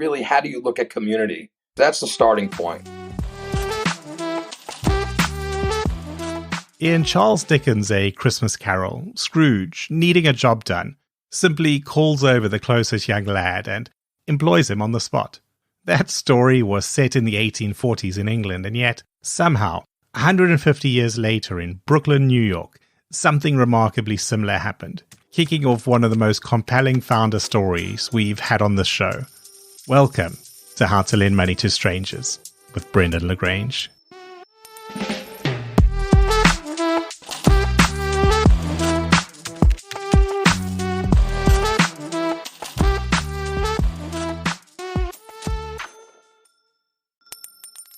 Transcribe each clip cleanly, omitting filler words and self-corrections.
really, how do you look at community? That's the starting point. In Charles Dickens' A Christmas Carol, Scrooge, needing a job done, simply calls over the closest young lad and employs him on the spot. That story was set in the 1840s in England, and yet, somehow, 150 years later in Brooklyn, New York, something remarkably similar happened, kicking off one of the most compelling founder stories we've had on this show. Welcome to How to Lend Money to Strangers with Brendan LaGrange.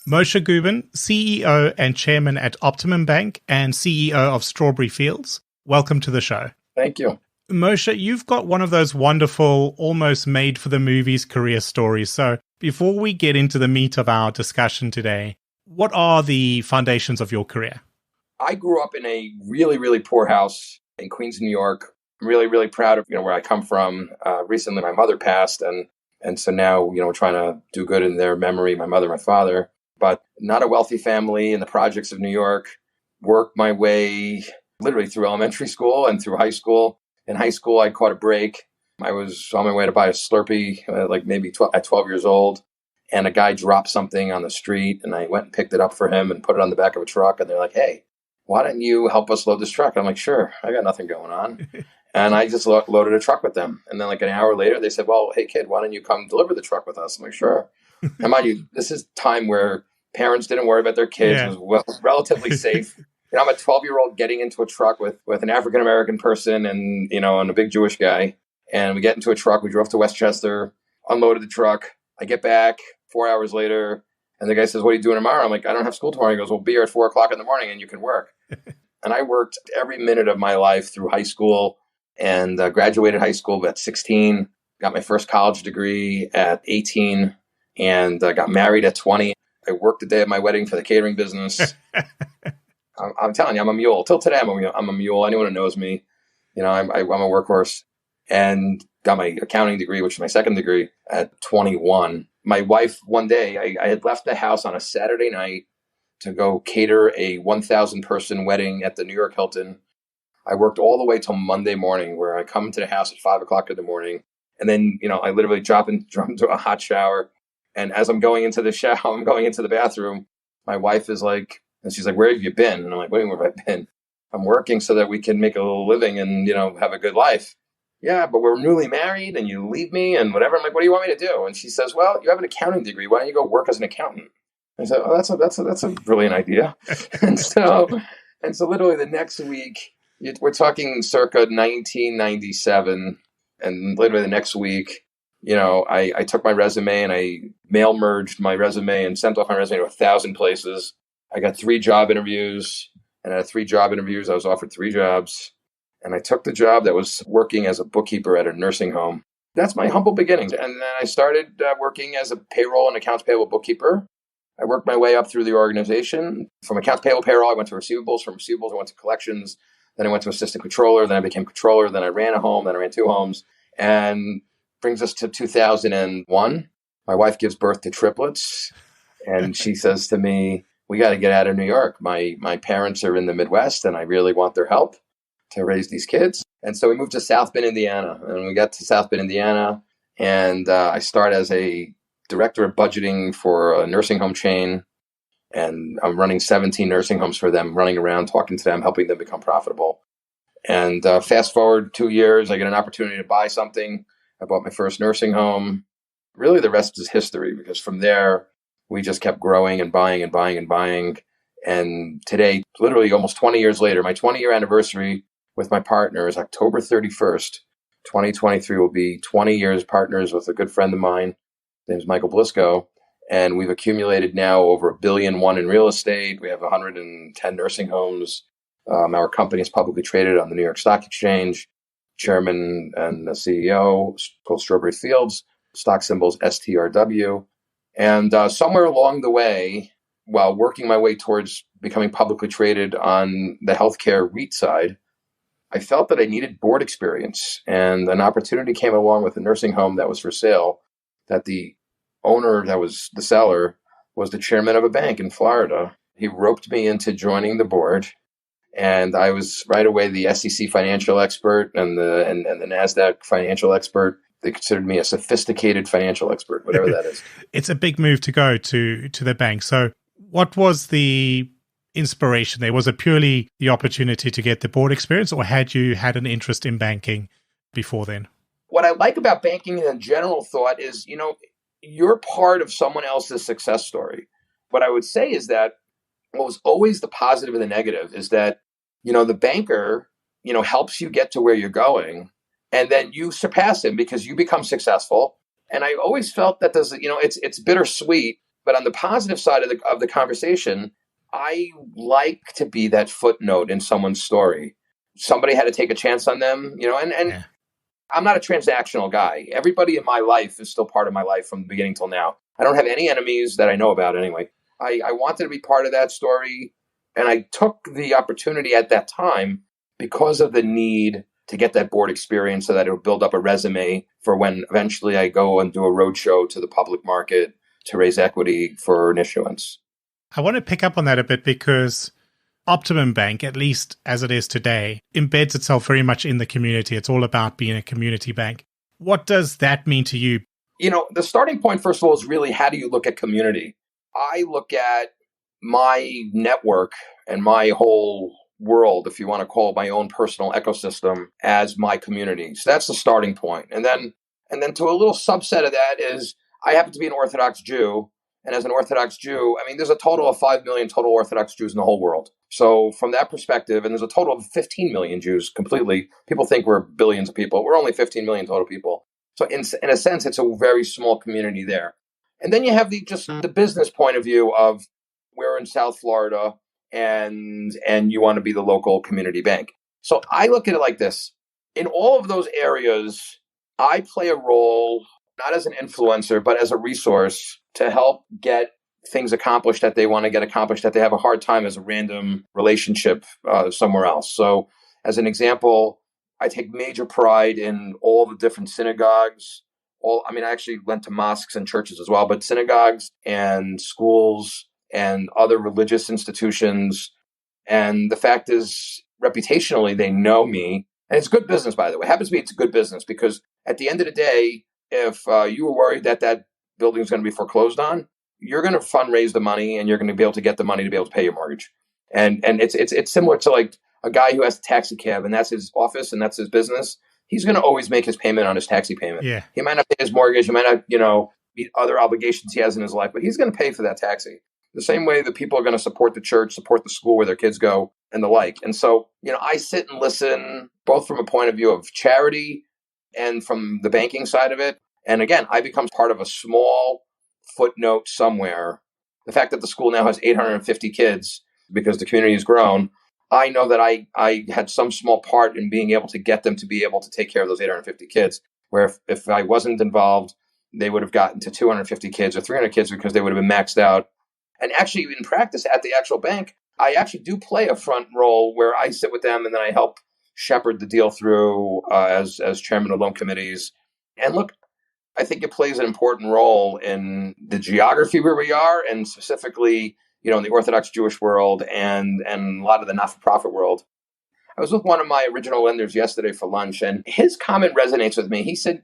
Moishe Gubin, CEO and Chairman at Optimum Bank and CEO of Strawberry Fields. Welcome to the show. Thank you. Moishe, you've got one of those wonderful, almost made-for-the-movies career stories. So before we get into the meat of our discussion today, what are the foundations of your career? I grew up in a really, really poor house in Queens, New York. I'm really, really proud of where I come from. Recently, my mother passed, and so now we're trying to do good in their memory, my mother, my father. But not a wealthy family in the projects of New York. Worked my way literally through elementary school and through high school. In high school, I caught a break. I was on my way to buy a Slurpee, at 12 years old. And a guy dropped something on the street, and I went and picked it up for him and put it on the back of a truck. And they're like, "Hey, why don't you help us load this truck?" I'm like, "Sure, I got nothing going on." And I just loaded a truck with them. And then an hour later, they said, "Well, hey, kid, why don't you come deliver the truck with us?" I'm like, "Sure." And mind you, this is time where parents didn't worry about their kids. Yeah. It was relatively safe. I'm a 12-year-old getting into a truck with an African-American person and a big Jewish guy. And we get into a truck. We drove to Westchester, unloaded the truck. I get back 4 hours later, and the guy says, "What are you doing tomorrow?" I'm like, "I don't have school tomorrow." He goes, "Well, be here at 4 o'clock in the morning and you can work." And I worked every minute of my life through high school and graduated high school at 16, got my first college degree at 18, and got married at 20. I worked the day of my wedding for the catering business. I'm telling you, I'm a mule. Till today, I'm a mule. Anyone who knows me, I'm a workhorse. And got my accounting degree, which is my second degree, at 21. My wife, one day, I had left the house on a Saturday night to go cater a 1,000-person wedding at the New York Hilton. I worked all the way till Monday morning, where I come to the house at 5 o'clock in the morning. And then, I literally drop into a hot shower. And as I'm going into the shower, I'm going into the bathroom, my wife is like, and she's like, "Where have you been?" And I'm like, "Where have I been?" "I'm working so that we can make a little living and, have a good life." "Yeah, but we're newly married and you leave me and whatever." I'm like, "What do you want me to do?" And she says, "Well, you have an accounting degree. Why don't you go work as an accountant?" I said, "Oh, that's a brilliant idea." and so literally the next week, we're talking circa 1997. And literally the next week, I took my resume and I mail merged my resume and sent off my resume to 1,000 places. I got 3 job interviews, and out of 3 job interviews, I was offered 3 jobs. And I took the job that was working as a bookkeeper at a nursing home. That's my humble beginnings. And then I started working as a payroll and accounts payable bookkeeper. I worked my way up through the organization. From accounts payable payroll, I went to receivables. From receivables, I went to collections. Then I went to assistant controller. Then I became controller. Then I ran a home. Then I ran 2 homes. And brings us to 2001. My wife gives birth to triplets. And she says to me, "We got to get out of New York. My parents are in the Midwest and I really want their help to raise these kids." And so we moved to South Bend, Indiana. And we got to South Bend, Indiana. And I started as a director of budgeting for a nursing home chain. And I'm running 17 nursing homes for them, running around, talking to them, helping them become profitable. And fast forward 2 years, I get an opportunity to buy something. I bought my first nursing home. Really, the rest is history, because from there, we just kept growing and buying and buying and buying. And today, literally almost 20 years later, my 20-year anniversary with my partner is October 31st, 2023 will be 20 years partners with a good friend of mine. His name is Michael Blisco. And we've accumulated now over $1.1 billion in real estate. We have 110 nursing homes. Our company is publicly traded on the New York Stock Exchange. Chairman and the CEO, called Strawberry Fields, stock symbols STRW. And somewhere along the way, while working my way towards becoming publicly traded on the healthcare REIT side, I felt that I needed board experience. And an opportunity came along with a nursing home that was for sale that the owner that was the seller was the chairman of a bank in Florida. He roped me into joining the board. And I was right away the SEC financial expert and the NASDAQ financial expert. They considered me a sophisticated financial expert, whatever that is. It's a big move to go to the bank. So what was the inspiration there? Was it purely the opportunity to get the board experience, or had you had an interest in banking before then? What I like about banking in a general thought is, you're part of someone else's success story. What I would say is that what was always the positive and the negative is that, the banker, helps you get to where you're going, and then you surpass him because you become successful. And I always felt that it's bittersweet, but on the positive side of the conversation, I like to be that footnote in someone's story. Somebody had to take a chance on them, and Yeah. I'm not a transactional guy. Everybody in my life is still part of my life from the beginning till now. I don't have any enemies that I know about anyway. I wanted to be part of that story, and I took the opportunity at that time because of the need to get that board experience so that it would build up a resume for when eventually I go and do a roadshow to the public market to raise equity for an issuance. I want to pick up on that a bit because Optimum Bank, at least as it is today, embeds itself very much in the community. It's all about being a community bank. What does that mean to you? The starting point, first of all, is really how do you look at community? I look at my network and my whole world, if you want to call it my own personal ecosystem, as my community. So that's the starting point. And then to a little subset of that is I happen to be an Orthodox Jew. And as an Orthodox Jew, there's a total of 5 million total Orthodox Jews in the whole world. So from that perspective, and there's a total of 15 million Jews completely. People think we're billions of people. We're only 15 million total people. So in a sense, it's a very small community there. And then you have the business point of view of we're in South Florida and you want to be the local community bank. So I look at it like this. In all of those areas, I play a role not as an influencer, but as a resource to help get things accomplished that they want to get accomplished, that they have a hard time as a random relationship somewhere else. So as an example, I take major pride in all the different synagogues. I actually went to mosques and churches as well, but synagogues and schools and other religious institutions. And the fact is, reputationally, they know me. And it's good business, by the way. It happens to be it's good business because at the end of the day, if you were worried that building is going to be foreclosed on, you're going to fundraise the money and you're going to be able to get the money to be able to pay your mortgage. And it's similar to like a guy who has a taxi cab and that's his office and that's his business. He's going to always make his payment on his taxi payment. Yeah. He might not pay his mortgage. He might not, meet other obligations he has in his life, but he's going to pay for that taxi. The same way that people are going to support the church, support the school where their kids go and the like. And so, I sit and listen both from a point of view of charity and from the banking side of it. And again, I become part of a small footnote somewhere. The fact that the school now has 850 kids because the community has grown, I know that I had some small part in being able to get them to be able to take care of those 850 kids, where if I wasn't involved, they would have gotten to 250 kids or 300 kids because they would have been maxed out. And actually, in practice at the actual bank, I actually do play a front role where I sit with them and then I help shepherd the deal through as chairman of loan committees. And look, I think it plays an important role in the geography where we are, and specifically, in the Orthodox Jewish world and a lot of the not-for-profit world. I was with one of my original lenders yesterday for lunch, and his comment resonates with me. He said,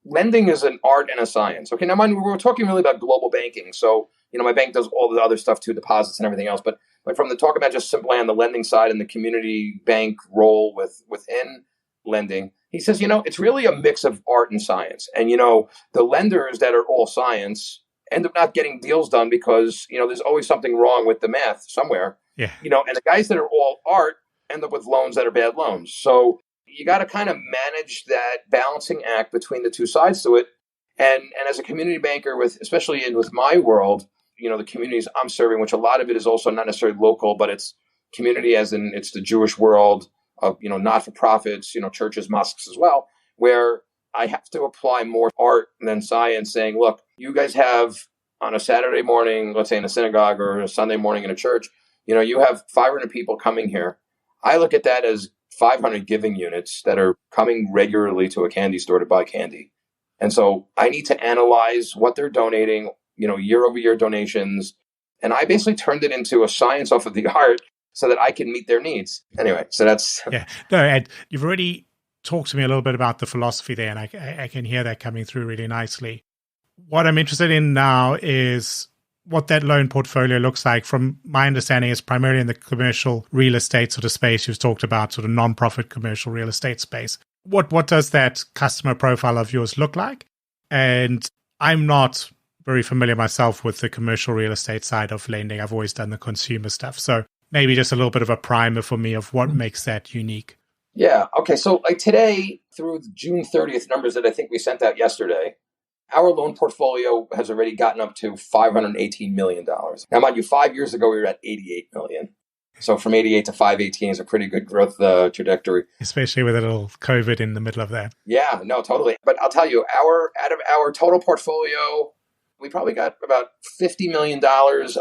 lending is an art and a science. Okay, now mind, we're talking really about global banking. So, my bank does all the other stuff too, deposits and everything else. But from the talk about just simply on the lending side and the community bank role within lending, he says, it's really a mix of art and science. And, the lenders that are all science end up not getting deals done because, there's always something wrong with the math somewhere. Yeah. And the guys that are all art end up with loans that are bad loans. So you got to kind of manage that balancing act between the two sides to it. And as a community banker, especially with my world, the communities I'm serving, which a lot of it is also not necessarily local, but it's community as in it's the Jewish world of, not-for-profits, churches, mosques as well, where I have to apply more art than science, saying, look, you guys have on a Saturday morning, let's say in a synagogue, or a Sunday morning in a church, you have 500 people coming here. I look at that as 500 giving units that are coming regularly to a candy store to buy candy. And so I need to analyze what they're donating, year over year donations. And I basically turned it into a science off of the art so that I can meet their needs. Anyway, so that's... Yeah. No, Ed, you've already talked to me a little bit about the philosophy there, and I can hear that coming through really nicely. What I'm interested in now is what that loan portfolio looks like. From my understanding, it's primarily in the commercial real estate sort of space. You've talked about sort of non-profit commercial real estate space. What does that customer profile of yours look like? And I'm not very familiar myself with the commercial real estate side of lending. I've always done the consumer stuff. So maybe just a little bit of a primer for me of what makes that unique. Yeah. Okay. So like today, through the June 30th numbers that I think we sent out yesterday, our loan portfolio has already gotten up to $518 million. Now, mind you, 5 years ago, we were at 88 million. So from 88 to 518 is a pretty good growth trajectory. Especially with a little COVID in the middle of that. Yeah, no, totally. But I'll tell you, out of our total portfolio, we probably got about $50 million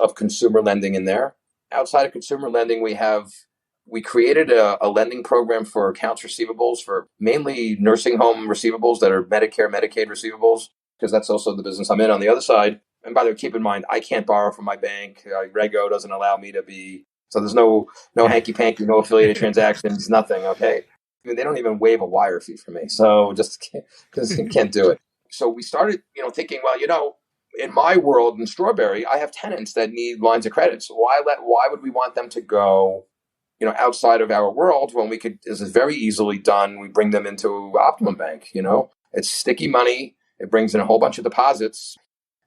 of consumer lending in there. Outside of consumer lending, we created a lending program for accounts receivables for mainly nursing home receivables that are Medicare, Medicaid receivables, because that's also the business I'm in on the other side. And by the way, keep in mind, I can't borrow from my bank. Rego doesn't allow me to be. So there's no hanky-panky, no affiliated transactions, nothing, okay? I mean, they don't even waive a wire fee for me. So just because you can't do it. So we started, thinking, well, in my world in Strawberry, I have tenants that need lines of credit. So why would we want them to go, outside of our world when this is very easily done. We bring them into Optimum Bank, it's sticky money. It brings in a whole bunch of deposits.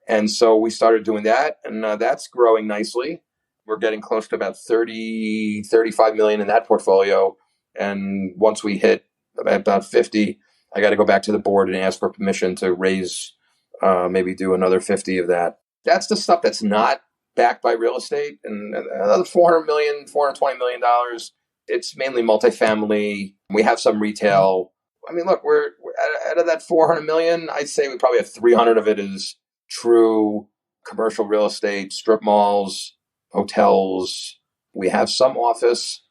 And so we started doing that, and that's growing nicely. We're getting close to about 35 million in that portfolio. And once we hit about 50, I got to go back to the board and ask for permission to raise, maybe do another 50 of that. That's the stuff that's not backed by real estate. And another $420 million. It's mainly multifamily. We have some retail. I mean, look, we're out of that 400 million, I'd say we probably have 300 of it is true commercial real estate, strip malls, hotels. We have some office,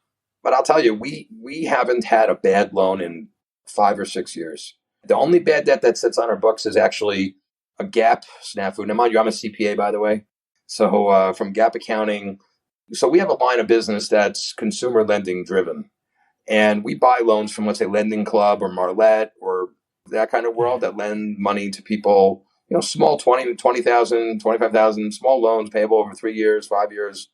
but I'll tell you, we haven't had a bad loan in 5 or 6 years. The only bad debt that sits on our books is actually a GAAP snafu. Now, mind you, I'm a CPA, by the way. So from GAAP accounting, so we have a line of business that's consumer lending driven. And we buy loans from, let's say, Lending Club or Marlette or that kind of world that lend money to people, small 20,000, 25,000, small loans payable over 3 years, 5 years.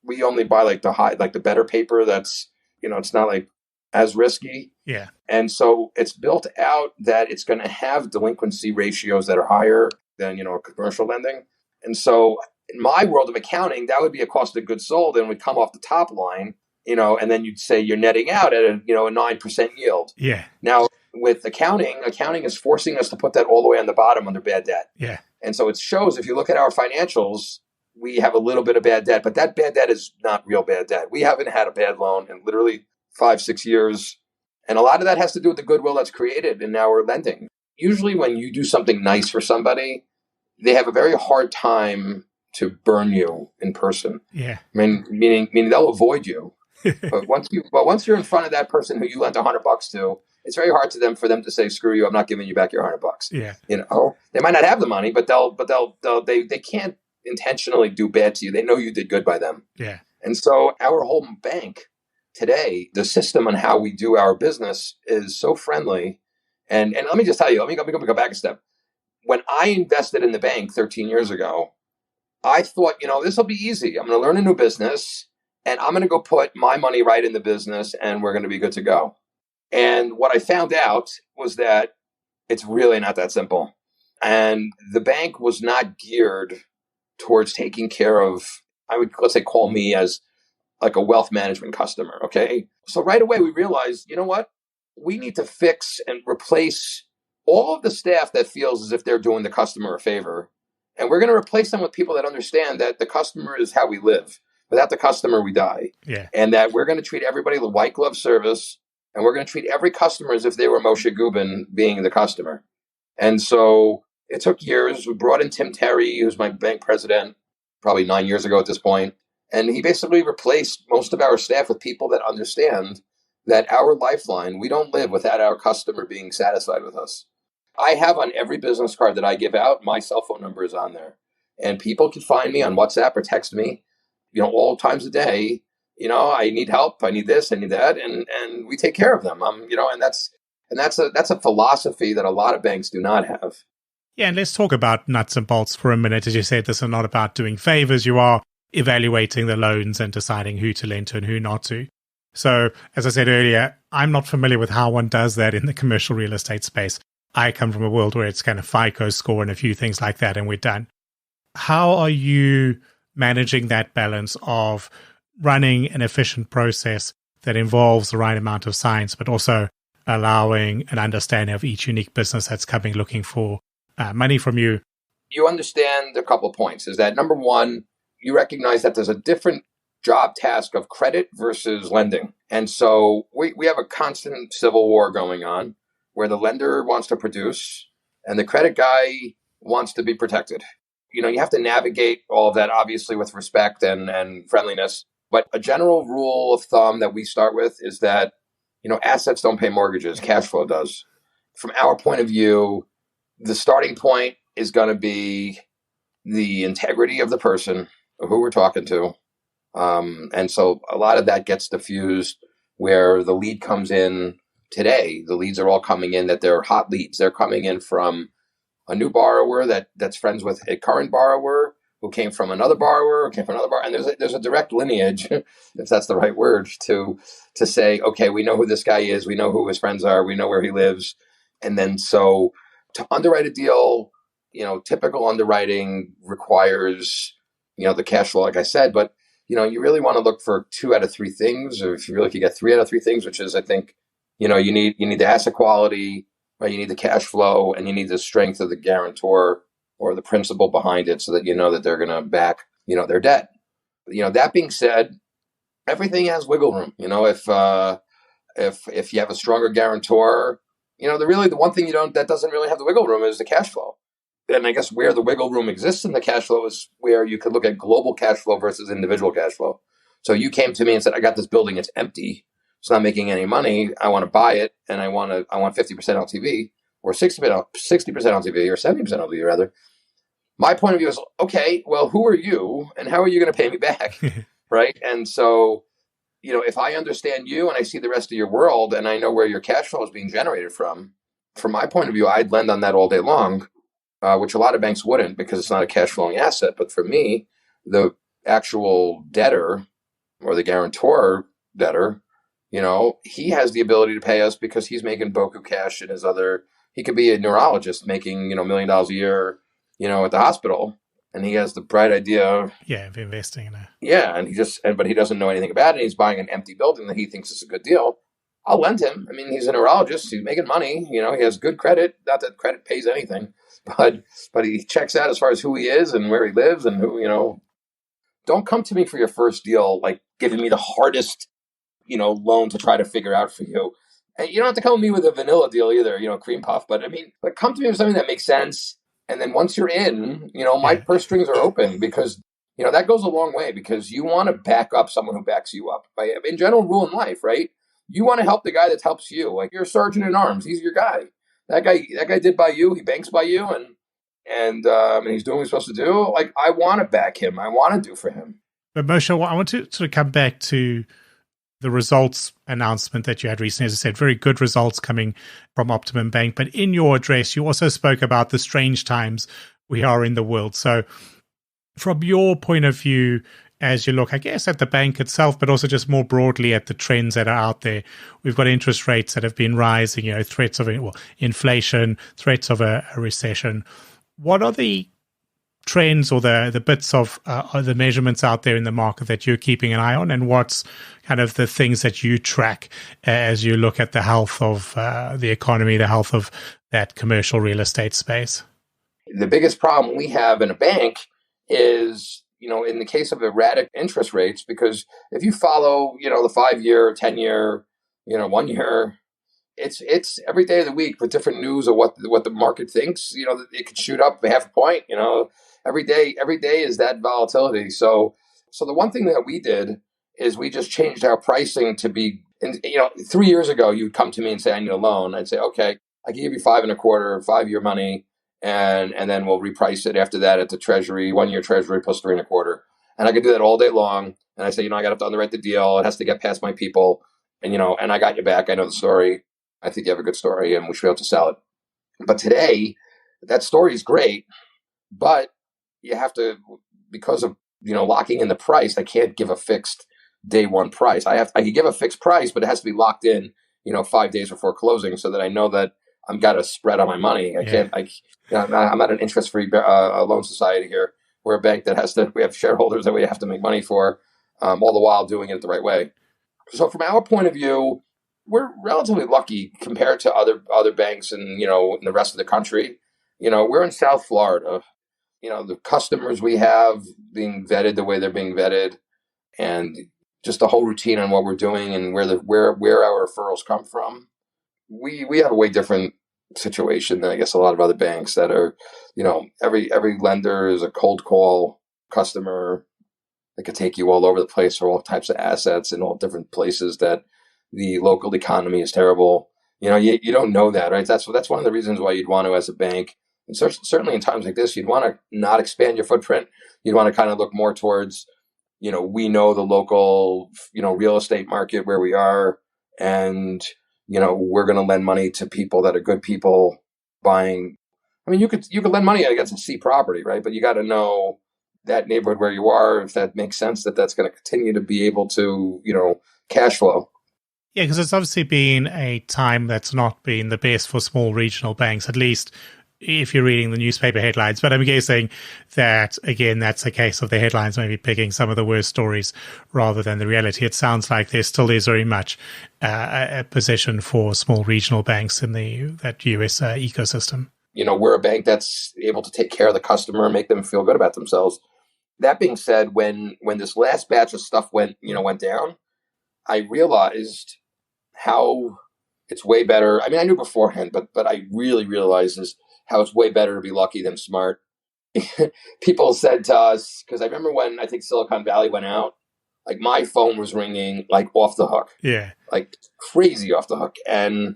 We only buy the better paper that's, it's not like as risky. Yeah. And so it's built out that it's going to have delinquency ratios that are higher than, commercial lending. And so in my world of accounting, that would be a cost of goods sold and would come off the top line, and then you'd say you're netting out at a 9% yield. Yeah. Now, with accounting is forcing us to put that all the way on the bottom under bad debt. Yeah. And so it shows, if you look at our financials, we have a little bit of bad debt, but that bad debt is not real bad debt. We haven't had a bad loan in literally 5-6 years. And a lot of that has to do with the goodwill that's created in our lending. Usually when you do something nice for somebody, they have a very hard time to burn you in person. Yeah. Meaning they'll avoid you. But once you're in front of that person who you lent $100 to, it's very hard for them to say, "Screw you! I'm not giving you back your $100." Yeah. They might not have the money, but they can't intentionally do bad to you. They know you did good by them. Yeah. And so our whole bank today, the system on how we do our business is so friendly. And let me just tell you, let me go back a step. When I invested in the bank 13 years ago, I thought, this will be easy. I'm going to learn a new business and I'm going to go put my money right in the business and we're going to be good to go. And what I found out was that it's really not that simple. And the bank was not geared towards taking care of, let's say, call me as like a wealth management customer. Okay. So right away we realized, you know what? We need to fix and replace all of the staff that feels as if they're doing the customer a favor. And we're going to replace them with people that understand that the customer is how we live. Without the customer, we die. Yeah. And that we're going to treat everybody with white glove service. And we're going to treat every customer as if they were Moishe Gubin being the customer. And so it took years. We brought in Tim Terry, who's my bank president, probably 9 years ago at this point. And he basically replaced most of our staff with people that understand that our lifeline, we don't live without our customer being satisfied with us. I have on every business card that I give out, my cell phone number is on there. And people can find me on WhatsApp or text me, all times a day. I need help, I need this, I need that, and we take care of them. And that's a philosophy that a lot of banks do not have. Yeah, and let's talk about nuts and bolts for a minute. As you said, this is not about doing favors. You are evaluating the loans and deciding who to lend to and who not to. So, as I said earlier, I'm not familiar with how one does that in the commercial real estate space. I come from a world where it's kind of FICO score and a few things like that, and we're done. How are you managing that balance of running an efficient process that involves the right amount of science, but also allowing an understanding of each unique business that's coming looking for money from you? You understand a couple of points. Is that number one, you recognize that there's a different job task of credit versus lending. And so we have a constant civil war going on where the lender wants to produce and the credit guy wants to be protected. You have to navigate all of that, obviously, with respect and friendliness. But a general rule of thumb that we start with is that, assets don't pay mortgages, cash flow does. From our point of view, the starting point is going to be the integrity of the person who we're talking to. And so a lot of that gets diffused where the lead comes in today. The leads are all coming in that they're hot leads. They're coming in from a new borrower that's friends with a current borrower who came from another borrower, who came from another borrower. And there's a direct lineage, if that's the right word, to say, okay, we know who this guy is. We know who his friends are. We know where he lives. And then so to underwrite a deal, typical underwriting requires, the cash flow, like I said, but, you really want to look for 2 out of 3 things, or if you really could get 3 out of 3 things, which is, I think, you need the asset quality, right? You need the cash flow, and you need the strength of the guarantor or the principal behind it so that that they're going to back, their debt. That being said, everything has wiggle room. If you have a stronger guarantor, the one thing that doesn't really have the wiggle room is the cash flow. And I guess where the wiggle room exists in the cash flow is where you could look at global cash flow versus individual cash flow. So you came to me and said, I got this building, it's empty. It's not making any money. I want to buy it, and I want 50% LTV or 60% LTV or 70% LTV rather. My point of view is, okay, well, who are you and how are you going to pay me back? Right? And so, if I understand you and I see the rest of your world and I know where your cash flow is being generated from my point of view, I'd lend on that all day long, which a lot of banks wouldn't because it's not a cash flowing asset. But for me, the actual debtor or the guarantor debtor, he has the ability to pay us because he's making boku cash in his other. He could be a neurologist making, $1 million a year, at the hospital, and he has the bright idea of investing in it. Yeah, but he doesn't know anything about it. He's buying an empty building that he thinks is a good deal. I'll lend him. I mean, he's a neurologist. He's making money. He has good credit. Not that credit pays anything, but he checks out as far as who he is and where he lives and who. Don't come to me for your first deal like giving me the hardest loan to try to figure out for you. And you don't have to come to me with a vanilla deal either, cream puff. But come to me with something that makes sense. And then once you're in, my purse strings are open because, that goes a long way because you want to back up someone who backs you up. In general rule in life, right? You want to help the guy that helps you. Like you're a sergeant in arms. He's your guy. That guy did by you. He banks by you. And he's doing what he's supposed to do. Like I want to back him. I want to do for him. But Moshe, I want to sort of come back to the results announcement that you had recently. As I said, very good results coming from Optimum Bank. But in your address, you also spoke about the strange times we are in the world. So from your point of view, as you look, I guess, at the bank itself, but also just more broadly at the trends that are out there, we've got interest rates that have been rising, threats of inflation, threats of a recession. What are the trends or the bits of the measurements out there in the market that you're keeping an eye on, and what's kind of the things that you track as you look at the health of the economy, the health of that commercial real estate space? The biggest problem we have in a bank is, in the case of erratic interest rates, because if you follow, the 5-year, 10-year, 1 year, it's every day of the week with different news of what the market thinks. It could shoot up half a point. Every day is that volatility. So the one thing that we did is we just changed our pricing to be. And 3 years ago, you'd come to me and say, I need a loan. I'd say, okay, I can give you 5.25, 5-year money, and then we'll reprice it after that at the Treasury, 1-year Treasury plus 3.25. And I can do that all day long. And I say, I got to underwrite the deal. It has to get past my people. And, and I got you back. I know the story. I think you have a good story and we should be able to sell it. But today, that story is great, but you have to, because of, locking in the price, I can't give a fixed day one price. I can give a fixed price, but it has to be locked in, 5 days before closing so that I know that I've got a spread on my money. I'm not an interest-free loan society here. We're a bank that we have shareholders that we have to make money for, all the while doing it the right way. So from our point of view, we're relatively lucky compared to other banks in the rest of the country. We're in South Florida. The customers we have being vetted the way they're being vetted, and just the whole routine on what we're doing and where our referrals come from. We have a way different situation than I guess a lot of other banks that are, every lender is a cold call customer that could take you all over the place for all types of assets in all different places that the local economy is terrible. You don't know that, right? That's one of the reasons why you'd want to, as a bank, and certainly in times like this, you'd want to not expand your footprint. You'd want to kind of look more towards, we know the local, real estate market where we are, and, we're going to lend money to people that are good people buying. I mean, you could lend money against a C property, right? But you got to know that neighborhood where you are, if that makes sense, that's going to continue to be able to, cash flow. Yeah, because it's obviously been a time that's not been the best for small regional banks, at least if you're reading the newspaper headlines. But I'm guessing that, again, that's a case of the headlines maybe picking some of the worst stories rather than the reality. It sounds like there still is very much a position for small regional banks in that US ecosystem. We're a bank that's able to take care of the customer and make them feel good about themselves. That being said, when this last batch of stuff went down, I realized how it's way better. I mean, I knew beforehand, but I really realized how it's way better to be lucky than smart. People said to us, because I remember when I think Silicon Valley went out, like my phone was ringing like off the hook. Yeah. Like crazy off the hook. And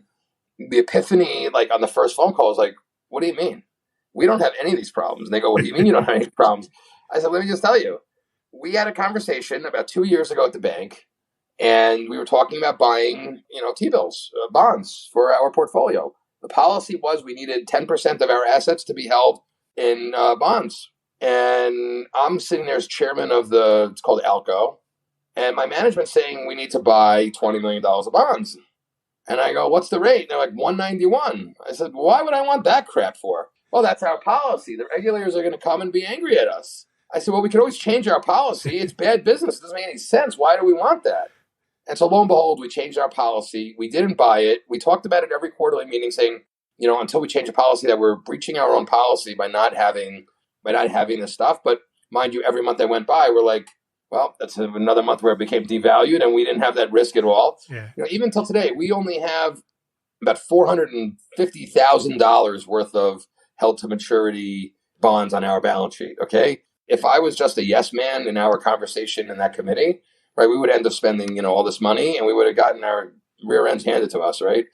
the epiphany, like on the first phone call, was like, what do you mean? We don't have any of these problems. And they go, what do you mean you don't have any problems? I said, let me just tell you. We had a conversation about 2 years ago at the bank, and we were talking about buying, T-bills, bonds for our portfolio. The policy was we needed 10% of our assets to be held in bonds. And I'm sitting there as chairman of it's called ALCO, and my management's saying we need to buy $20 million of bonds. And I go, what's the rate? And they're like 191. I said, why would I want that crap for? Well, that's our policy. The regulators are going to come and be angry at us. I said, well, we can always change our policy. It's bad business. It doesn't make any sense. Why do we want that? And so lo and behold, we changed our policy. We didn't buy it. We talked about it every quarterly meeting saying, until we change the policy, that we're breaching our own policy by not having this stuff. But mind you, every month that went by, we're like, well, that's another month where it became devalued and we didn't have that risk at all. Yeah. Even till today, we only have about $450,000 worth of held to maturity bonds on our balance sheet. Okay. If I was just a yes man in our conversation in that committee, right, we would end up spending, all this money and we would have gotten our rear ends handed to us, right?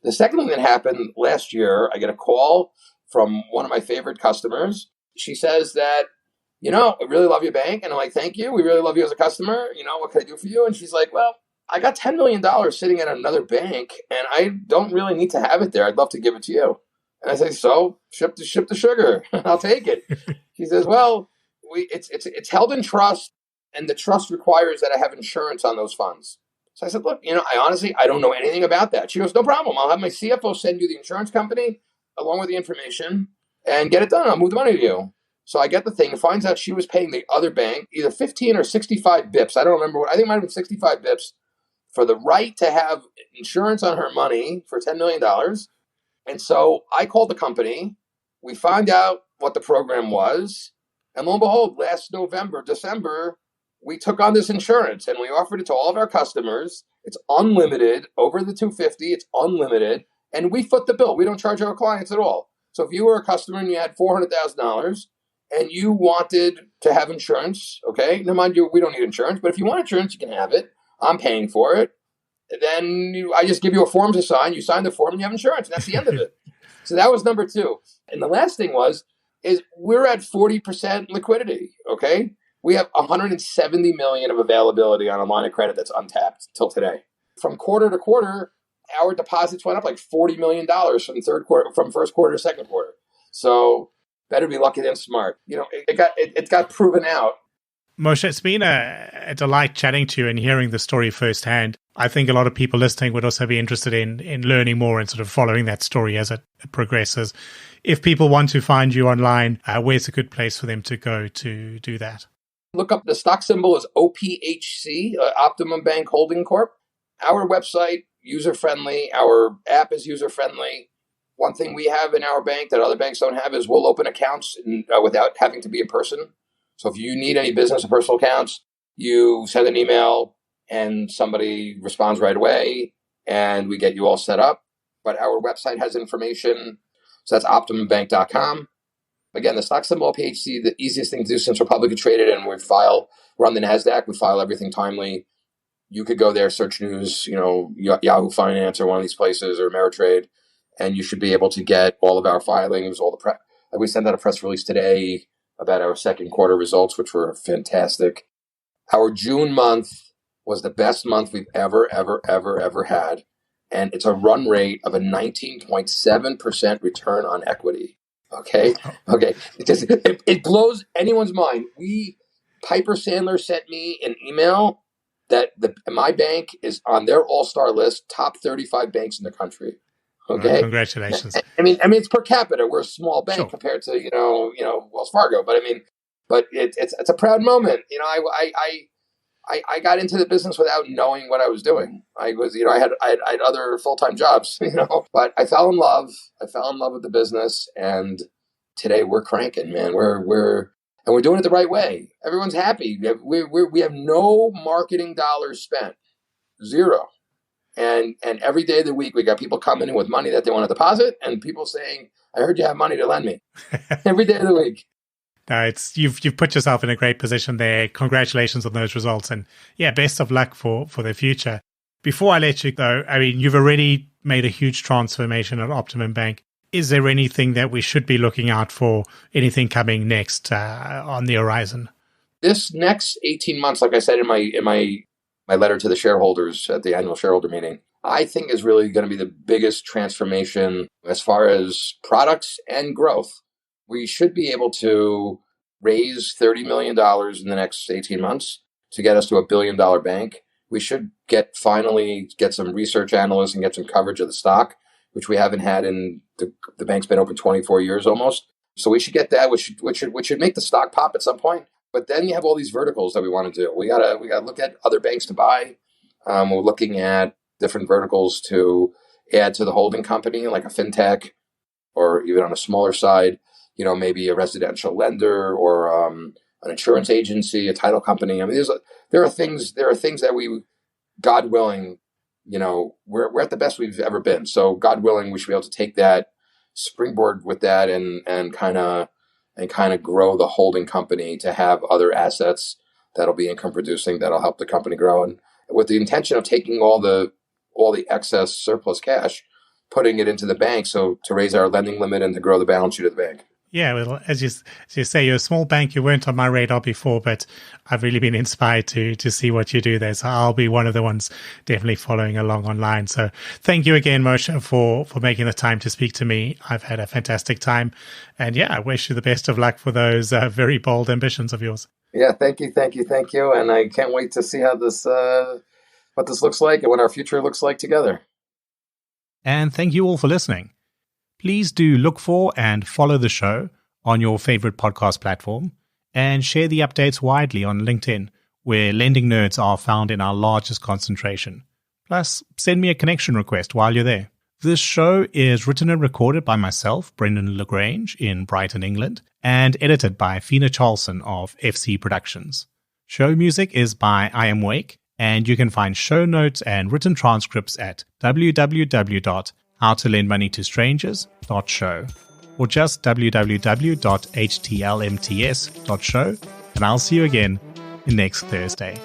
The second thing that happened last year, I get a call from one of my favorite customers. She says that, I really love your bank. And I'm like, thank you. We really love you as a customer. What can I do for you? And she's like, well, I got $10 million sitting at another bank and I don't really need to have it there. I'd love to give it to you. And I say, so ship the sugar. I'll take it. She says, well, it's held in trust and the trust requires that I have insurance on those funds. So I said, look, I don't know anything about that. She goes, no problem. I'll have my CFO send you the insurance company along with the information and get it done. I'll move the money to you. So I get the thing and finds out she was paying the other bank either 15 or 65 bips. I don't remember I think it might have been 65 bips for the right to have insurance on her money for $10 million. And so I called the company. We find out what the program was. And lo and behold, last December, we took on this insurance and we offered it to all of our customers. It's unlimited over the $250. It's unlimited. And we foot the bill. We don't charge our clients at all. So if you were a customer and you had $400,000 and you wanted to have insurance, okay, now mind you, we don't need insurance, but if you want insurance, you can have it. I'm paying for it. Then I just give you a form to sign. You sign the form and you have insurance. And that's the end of it. So that was number two. And the last thing is we're at 40% liquidity, okay? We have 170 million of availability on a line of credit that's untapped till today. From quarter to quarter, our deposits went up like $40 million from first quarter to second quarter. So better be lucky than smart. It got proven out. Moishe, it's been a delight chatting to you and hearing the story firsthand. I think a lot of people listening would also be interested in learning more and sort of following that story as it progresses. If people want to find you online, where's a good place for them to go to do that? Look up the stock symbol is OPHC, Optimum Bank Holding Corp. Our website, user-friendly. Our app is user-friendly. One thing we have in our bank that other banks don't have is we'll open accounts without having to be in person. So if you need any business or personal accounts, you send an email and somebody responds right away and we get you all set up. But our website has information. So that's optimumbank.com. Again, the stock symbol PHC, the easiest thing to do since we're publicly traded and we're on the NASDAQ, we file everything timely. You could go there, search news, Yahoo Finance or one of these places or Ameritrade, and you should be able to get all of our filings, we sent out a press release today about our second quarter results, which were fantastic. Our June month was the best month we've ever had. And it's a run rate of a 19.7% return on equity. Okay. It blows anyone's mind. Piper Sandler sent me an email that my bank is on their all-star list, top 35 banks in the country. Okay. Well, congratulations. I mean, it's per capita. We're a small bank compared to Wells Fargo, but it's a proud moment. I got into the business without knowing what I was doing. I had other full-time jobs, but I fell in love. I fell in love with the business, and today we're cranking, man. We're doing it the right way. Everyone's happy. We have no marketing dollars spent, zero. And every day of the week, we got people coming in with money that they want to deposit, and people saying, "I heard you have money to lend me." Every day of the week. No, you've put yourself in a great position there. Congratulations on those results, and best of luck for the future. Before I let you go, I mean, you've already made a huge transformation at Optimum Bank. Is there anything that we should be looking out for? Anything coming next on the horizon? This next 18 months, like I said in my letter to the shareholders at the annual shareholder meeting, I think is really going to be the biggest transformation as far as products and growth. We should be able to raise $30 million in the next 18 months to get us to $1 billion bank. We should finally get some research analysts and get some coverage of the stock, which we haven't had in the bank's been open 24 years almost. So we should get that, which should make the stock pop at some point. But then you have all these verticals that we want to do. We gotta look at other banks to buy. We're looking at different verticals to add to the holding company, like a fintech, or even on a smaller side, maybe a residential lender or an insurance agency, a title company. I mean, there are things that we, God willing, we're at the best we've ever been. So God willing, we should be able to take that, springboard with that, and kind of grow the holding company to have other assets that'll be income producing, that'll help the company grow, and with the intention of taking all the excess surplus cash, putting it into the bank, so to raise our lending limit and to grow the balance sheet of the bank. Yeah, well, as you say, you're a small bank. You weren't on my radar before, but I've really been inspired to see what you do there. So I'll be one of the ones definitely following along online. So thank you again, Moishe, for making the time to speak to me. I've had a fantastic time. And I wish you the best of luck for those very bold ambitions of yours. Yeah, thank you. And I can't wait to see how what this looks like and what our future looks like together. And thank you all for listening. Please do look for and follow the show on your favorite podcast platform and share the updates widely on LinkedIn, where lending nerds are found in our largest concentration. Plus, send me a connection request while you're there. This show is written and recorded by myself, Brendan LaGrange, in Brighton, England, and edited by Fina Charlson of FC Productions. Show music is by I Am Wake, and you can find show notes and written transcripts at www.howtolendmoneytostrangers.show or just www.htlmts.show, and I'll see you again next Thursday.